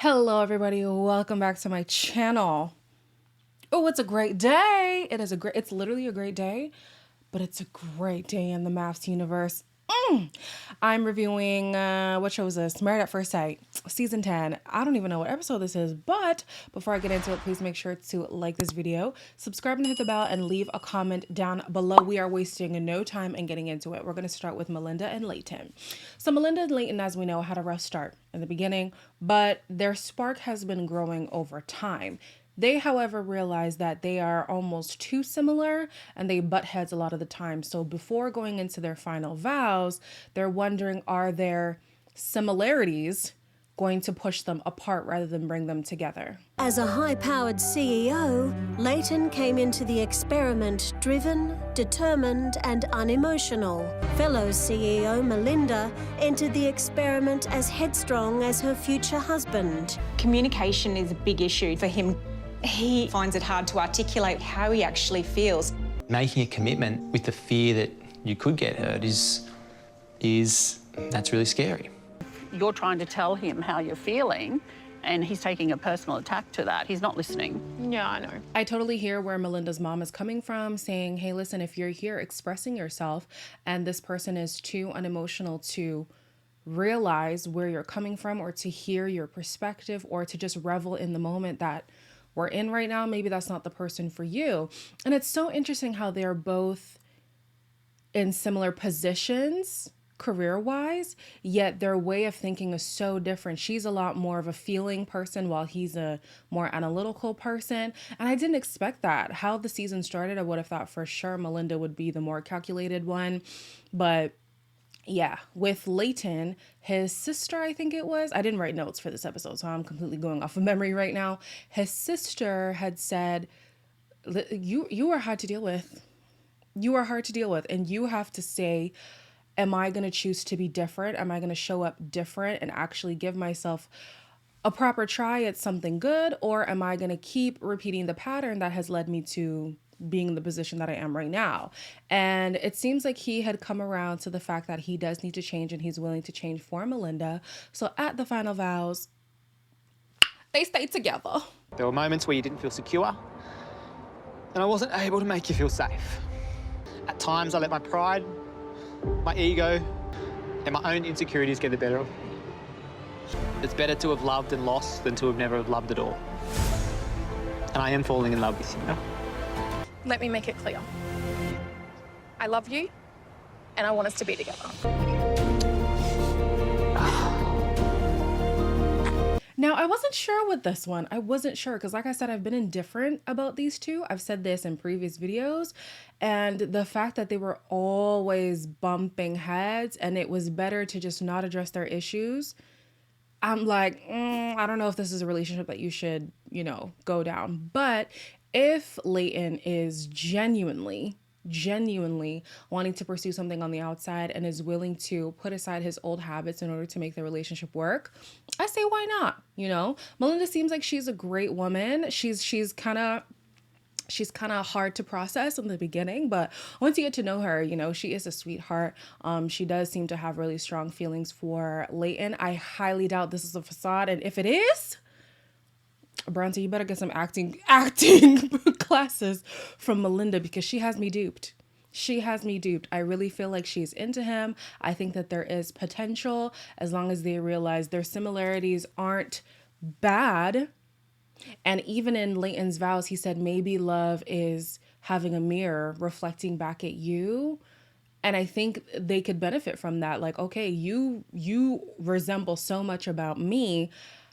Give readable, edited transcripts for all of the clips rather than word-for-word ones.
Hello everybody, welcome back to my channel. Oh, it's a great day. It's literally a great day, but it's a great day in the MAFS universe. I'm reviewing, what show is this? Married at First Sight, season 10. I don't even know what episode this is, but before I get into it, please make sure to like this video, subscribe and hit the bell, and leave a comment down below. We are wasting no time in getting into it. We're going to start with Melinda and Layton. So Melinda and Layton, as we know, had a rough start in the beginning, but their spark has been growing over time. They, however, realize that they are almost too similar and they butt heads a lot of the time. So before going into their final vows, they're wondering, are there similarities going to push them apart rather than bring them together? As a high-powered CEO, Layton came into the experiment driven, determined, and unemotional. Fellow CEO Melinda entered the experiment as headstrong as her future husband. Communication is a big issue for him. He finds it hard to articulate how he actually feels. Making a commitment with the fear that you could get hurt that's really scary. You're trying to tell him how you're feeling, and he's taking a personal attack to that. He's not listening. Yeah, I know. I totally hear where Melinda's mom is coming from, saying, hey, listen, if you're here expressing yourself and this person is too unemotional to realize where you're coming from or to hear your perspective or to just revel in the moment that we're in right now, maybe that's not the person for you. And it's so interesting how they're both in similar positions career-wise, yet their way of thinking is so different. She's a lot more of a feeling person while he's a more analytical person. And I didn't expect that. How the season started, I would have thought for sure Melinda would be the more calculated one. But yeah, with Layton, his sister, I think it was, I didn't write notes for this episode, so I'm completely going off of memory right now. His sister had said, you are hard to deal with. You are hard to deal with. And you have to say, am I going to choose to be different? Am I going to show up different and actually give myself a proper try at something good? Or am I going to keep repeating the pattern that has led me to being in the position that I am right now? And it seems like he had come around to the fact that he does need to change and he's willing to change for Melinda. So at the final vows, they stayed together. There were moments where you didn't feel secure, and I wasn't able to make you feel safe. At times, I let my pride, my ego, and my own insecurities get the better of me. It's better to have loved and lost than to have never loved at all. And I am falling in love with you now. Let me make it clear. I love you, and I want us to be together. Now, I wasn't sure with this one. I wasn't sure because, like I said, I've been indifferent about these two. I've said this in previous videos. And the fact that they were always bumping heads and it was better to just not address their issues, I'm like, I don't know if this is a relationship that you should, go down. But if Layton is genuinely wanting to pursue something on the outside and is willing to put aside his old habits in order to make the relationship work, I say, why not? Melinda seems like she's a great woman. She's kind of hard to process in the beginning, but once you get to know her, she is a sweetheart. She does seem to have really strong feelings for Layton. I highly doubt this is a facade, and if it is, Bronte, you better get some acting classes from Melinda because she has me duped. She has me duped. I really feel like she's into him. I think that there is potential as long as they realize their similarities aren't bad. And even in Layton's vows, he said maybe love is having a mirror reflecting back at you. And I think they could benefit from that. Like, okay, you resemble so much about me.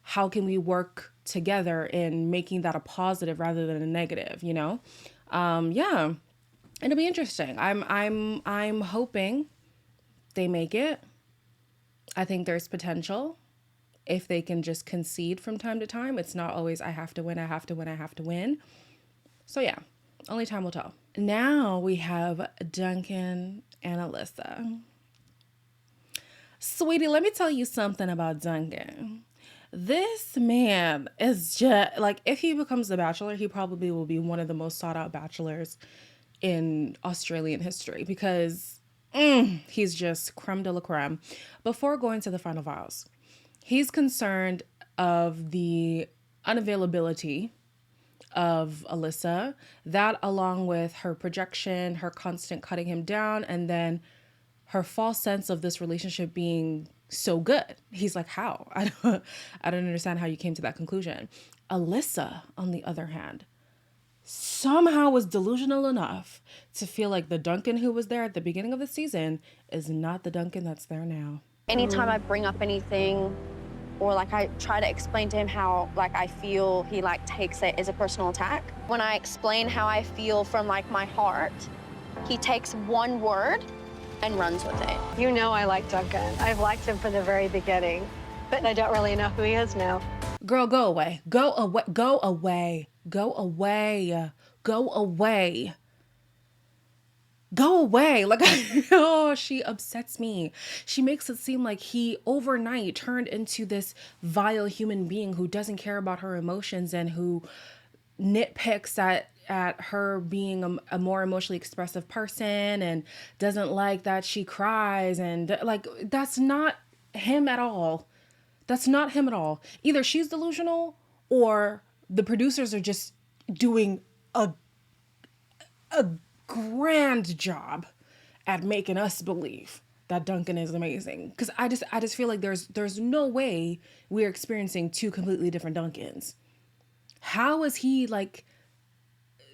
How can we work together in making that a positive rather than a negative, Yeah, it'll be interesting. I'm hoping they make it. I think there's potential if they can just concede from time to time. It's not always I have to win. So yeah, only time will tell. Now we have Duncan and Alyssa. Sweetie, let me tell you something about Duncan. This man is just like, if he becomes the Bachelor, he probably will be one of the most sought out bachelors in Australian history because he's just creme de la creme. Before going to the final vows, he's concerned of the unavailability of Alyssa, that along with her projection, her constant cutting him down, and then her false sense of this relationship being so good. He's like, how? I don't understand how you came to that conclusion. Alyssa, on the other hand, somehow was delusional enough to feel like the Duncan who was there at the beginning of the season is not the Duncan that's there now. Anytime I bring up anything or like I try to explain to him how like I feel, he like takes it as a personal attack. When I explain how I feel from like my heart, he takes one word and runs with it. You know I like Duncan. I've liked him from the very beginning, but I don't really know who he is now. Girl, go away. Go away. Go away. Go away. Go away. Go away. Like, oh, she upsets me. She makes it seem like he overnight turned into this vile human being who doesn't care about her emotions and who nitpicks at her being a more emotionally expressive person and doesn't like that she cries. And like, that's not him at all. That's not him at all. Either she's delusional or the producers are just doing a grand job at making us believe that Duncan is amazing. Because I just feel like there's no way we're experiencing two completely different Duncans. How is he like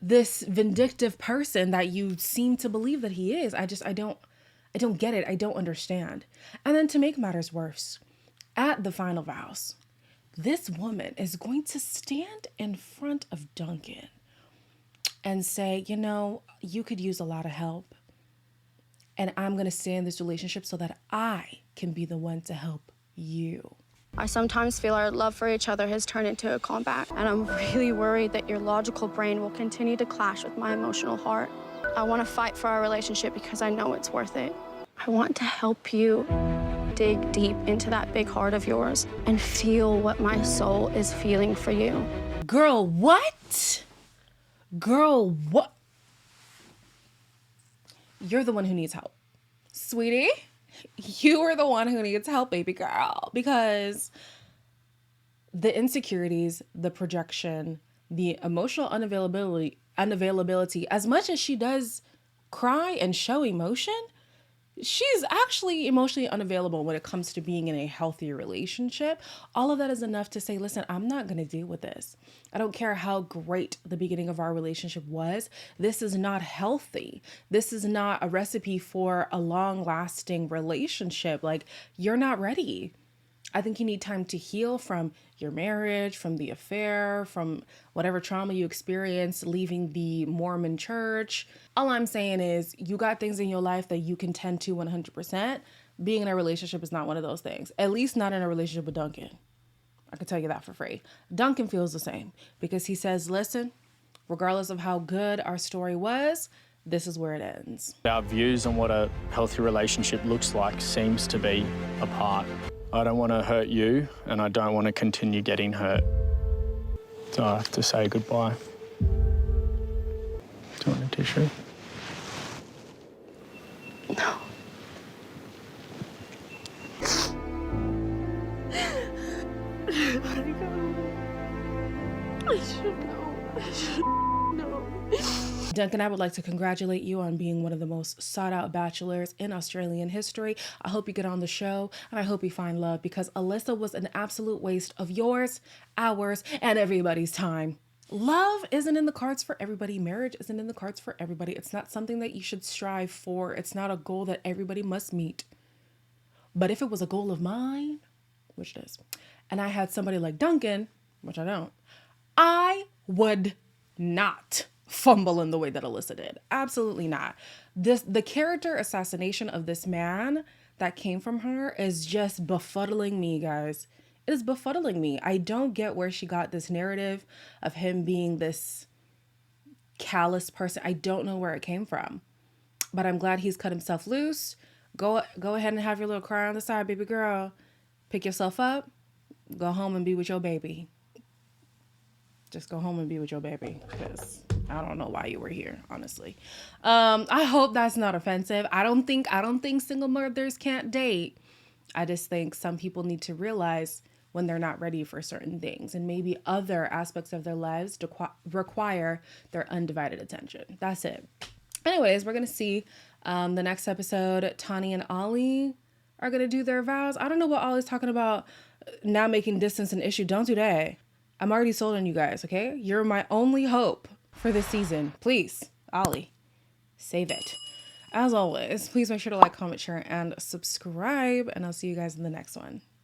this vindictive person that you seem to believe that he is? I don't get it. I don't understand. And then to make matters worse, at the final vows, this woman is going to stand in front of Duncan and say, you know, you could use a lot of help. And I'm going to stay in this relationship so that I can be the one to help you. I sometimes feel our love for each other has turned into a combat, and I'm really worried that your logical brain will continue to clash with my emotional heart. I want to fight for our relationship because I know it's worth it. I want to help you dig deep into that big heart of yours and feel what my soul is feeling for you. Girl, what? Girl, what? You're the one who needs help. Sweetie, you are the one who needs help, baby girl, because the insecurities, the projection, the emotional unavailability, as much as she does cry and show emotion, she's actually emotionally unavailable when it comes to being in a healthy relationship. All of that is enough to say, listen, I'm not going to deal with this. I don't care how great the beginning of our relationship was. This is not healthy. This is not a recipe for a long-lasting relationship. Like, you're not ready. I think you need time to heal from your marriage, from the affair, from whatever trauma you experienced leaving the Mormon church. All I'm saying is you got things in your life that you can tend to 100%. Being in a relationship is not one of those things. At least not in a relationship with Duncan. I can tell you that for free. Duncan feels the same because he says, listen, regardless of how good our story was, this is where it ends. Our views on what a healthy relationship looks like seems to be apart. I don't want to hurt you, and I don't want to continue getting hurt. So I have to say goodbye. Do you want a tissue? No. I should know. Duncan, I would like to congratulate you on being one of the most sought-out bachelors in Australian history. I hope you get on the show, and I hope you find love, because Alyssa was an absolute waste of yours, ours, and everybody's time. Love isn't in the cards for everybody. Marriage isn't in the cards for everybody. It's not something that you should strive for. It's not a goal that everybody must meet. But if it was a goal of mine, which it is, and I had somebody like Duncan, which I don't, I would not fumble in the way that Alyssa did. Absolutely not. The character assassination of this man that came from her is just befuddling me, guys. It is befuddling me. I don't get where she got this narrative of him being this callous person. I don't know where it came from, but I'm glad he's cut himself loose. Go ahead and have your little cry on the side, baby girl. Pick yourself up. Go home and be with your baby. Just go home and be with your baby, because I don't know why you were here, honestly. I hope that's not offensive. I don't think single mothers can't date. I just think some people need to realize when they're not ready for certain things. And maybe other aspects of their lives require their undivided attention. That's it. Anyways, we're going to see the next episode. Tani and Ollie are going to do their vows. I don't know what Ollie's talking about now, making distance an issue. Don't do that. I'm already sold on you guys, okay? You're my only hope for this season. Please, Ollie, save it. As always, please make sure to like, comment, share, and subscribe, and I'll see you guys in the next one.